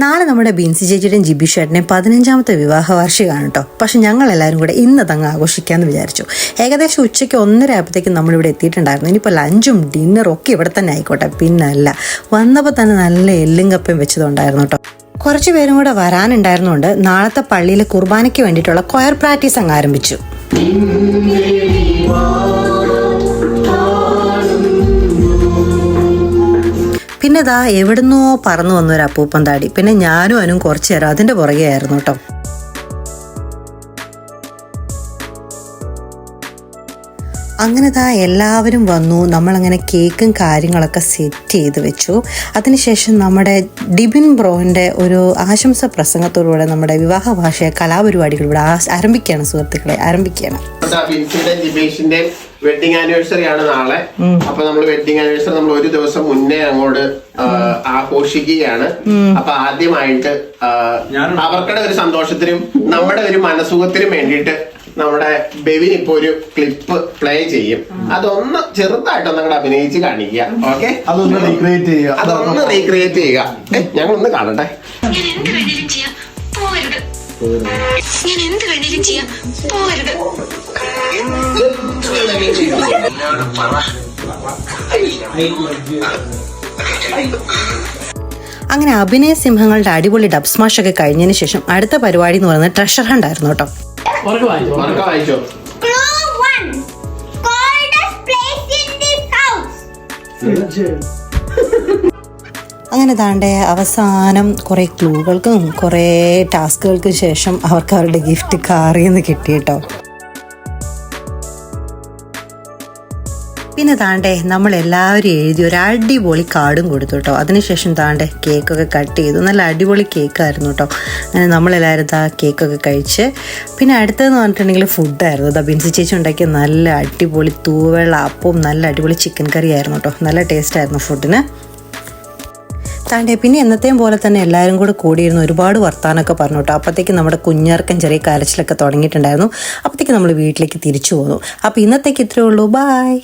നാളെ നമ്മുടെ ബിൻസി ചേച്ചിയുടെയും ജിബി ഷേട്ടനെയും 15ാമത്തെ വിവാഹ വാർഷികമാണ് കേട്ടോ. പക്ഷെ ഞങ്ങളെല്ലാവരും കൂടെ ഇന്ന് തങ്ങ് ആഘോഷിക്കാമെന്ന് വിചാരിച്ചു. ഏകദേശം ഉച്ചയ്ക്ക് 1:30 ആയപ്പോഴത്തേക്കും നമ്മളിവിടെ എത്തിയിട്ടുണ്ടായിരുന്നു. ഇനിയിപ്പോൾ ലഞ്ചും ഡിന്നറും ഒക്കെ ഇവിടെ തന്നെ ആയിക്കോട്ടെ. പിന്നല്ല, വന്നപ്പോൾ തന്നെ നല്ല എല്ലും കപ്പയും വെച്ചതുണ്ടായിരുന്നു കേട്ടോ. കുറച്ച് പേരും കൂടെ വരാനുണ്ടായിരുന്നുകൊണ്ട് നാളത്തെ പള്ളിയിലെ കുർബാനയ്ക്ക് വേണ്ടിയിട്ടുള്ള കൊയർ പ്രാക്ടീസ് അങ്ങ് ആരംഭിച്ചു. പിന്നെ ദാ എവിടുന്നോ പറന്നു വന്നൊരു അപ്പൂപ്പൻ താടി. പിന്നെ ഞാനും അവനും കുറച്ചു നേരം അതിൻ്റെ പുറകെ ആയിരുന്നു കേട്ടോ. അങ്ങനെ ദാ എല്ലാവരും വന്നു. നമ്മളങ്ങനെ കേക്കും കാര്യങ്ങളൊക്കെ സെറ്റ് ചെയ്ത് വെച്ചു. അതിനുശേഷം നമ്മുടെ ഡിബിൻ ബ്രോൻ്റെ ഒരു ആശംസ പ്രസംഗത്തോടുകൂടെ നമ്മുടെ വിവാഹ ഭാഷ കലാപരിപാടികൾ ഇവിടെ ആരംഭിക്കുകയാണ്. സുഹൃത്തുക്കളെ, ആരംഭിക്കുകയാണ്. വെഡിങ് ആനിവേഴ്സറി ആണ് നാളെ. അപ്പൊ നമ്മൾ വെഡിങ് ആനിവേഴ്സറി നമ്മൾ ഒരു ദിവസം മുന്നേ അങ്ങോട്ട് ആഘോഷിക്കുകയാണ്. അപ്പൊ ആദ്യമായിട്ട് അവർക്കുടെ ഒരു സന്തോഷത്തിനും നമ്മുടെ ഒരു മനസുഖത്തിനും വേണ്ടിയിട്ട് നമ്മുടെ ബെവിൻ ഇപ്പൊ ഒരു ക്ലിപ്പ് പ്ലേ ചെയ്യും. അതൊന്ന് ചെറുതായിട്ടൊന്നും അങ്ങോട്ട് അഭിനയിച്ച് കാണിക്കുക. ഓക്കെ, അതൊന്ന് റീക്രിയേറ്റ് ചെയ്യുക. ഞങ്ങളൊന്ന് കാണട്ടെ. ഞാൻ എന്ത് വേണേലും ചെയ്യാം, പോകരുത്. അങ്ങനെ അഭിനയ സിംഹങ്ങളുടെ അടിപൊളി ഡബ് സ്മാഷ് ഒക്കെ കഴിഞ്ഞതിന് ശേഷം അടുത്ത പരിപാടി എന്ന് പറയുന്നത് ട്രഷർ ഹണ്ട് ആയിരുന്നു കേട്ടോ. അങ്ങനെ താണ്ടെ അവസാനം കുറേ ക്ലൂകൾക്കും കുറേ ടാസ്കുകൾക്കും ശേഷം അവർക്ക് അവരുടെ ഗിഫ്റ്റ് കാറിൽ നിന്ന് കിട്ടി കേട്ടോ. പിന്നെ താണ്ടെ നമ്മളെല്ലാവരും എഴുതി ഒരു അടിപൊളി കാർഡും കൊടുത്തു കേട്ടോ. അതിനുശേഷം താണ്ടെ കേക്കൊക്കെ കട്ട് ചെയ്തു. നല്ല അടിപൊളി കേക്കായിരുന്നു കേട്ടോ. അങ്ങനെ നമ്മളെല്ലാവരും ആ കേക്കൊക്കെ കഴിച്ച് പിന്നെ അടുത്തതെന്ന് പറഞ്ഞിട്ടുണ്ടെങ്കിൽ ഫുഡായിരുന്നു. ബിൻസി ചേച്ചി ഉണ്ടാക്കിയ നല്ല അടിപൊളി തൂവെള്ള അപ്പവും നല്ല അടിപൊളി ചിക്കൻ കറി ആയിരുന്നു കേട്ടോ. നല്ല ടേസ്റ്റായിരുന്നു ഫുഡിന്. താണ്ടെ പിന്നെ എന്നത്തെയും പോലെ തന്നെ എല്ലാവരും കൂടെ കൂടിയിരുന്ന് ഒരുപാട് വർത്താനമൊക്കെ പറഞ്ഞു കേട്ടോ. അപ്പോഴത്തേക്ക് നമ്മുടെ കുഞ്ഞാർക്കൻ ചെറിയ കരച്ചിലൊക്കെ തുടങ്ങിയിട്ടുണ്ടായിരുന്നു. അപ്പോഴത്തേക്ക് നമ്മൾ വീട്ടിലേക്ക് തിരിച്ചു പോന്നു. അപ്പോൾ ഇന്നത്തേക്ക് ഇത്രയേ ഉള്ളൂ. ബായ്.